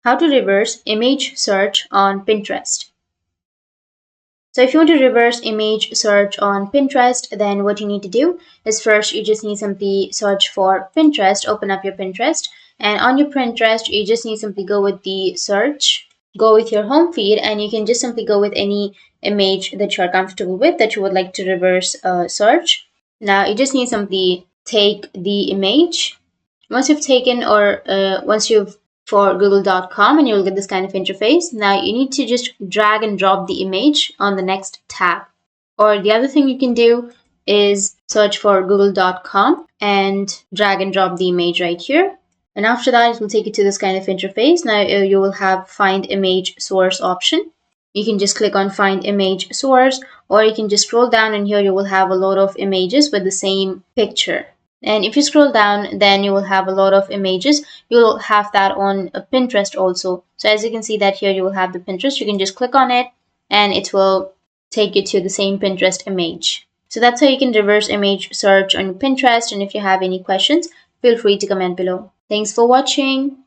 how to reverse image search on Pinterest. So if you want to reverse image search on Pinterest, then what you need to do is first you just need simply search for Pinterest, open up your Pinterest, and on your Pinterest, you just need simply go with the search, go with your home feed, and you can just simply go with any image that you're comfortable with that you would like to reverse search. Now you just need simply take the image. Once you've taken or once you've for google.com, and you'll get this kind of interface. Now you need to just drag and drop the image on the next tab. Or the other thing you can do is search for google.com and drag and drop the image right here. And after that, it will take you to this kind of interface. Now you will have find image source option. You can just click on find image source, or you can just scroll down, and here you will have a lot of images with the same picture. And if you scroll down, then you will have a lot of images. You'll have that on Pinterest also. So as you can see that here you will have the Pinterest. You can just click on it and it will take you to the same Pinterest image. So that's how you can reverse image search on Pinterest. And if you have any questions, feel free to comment below. Thanks for watching.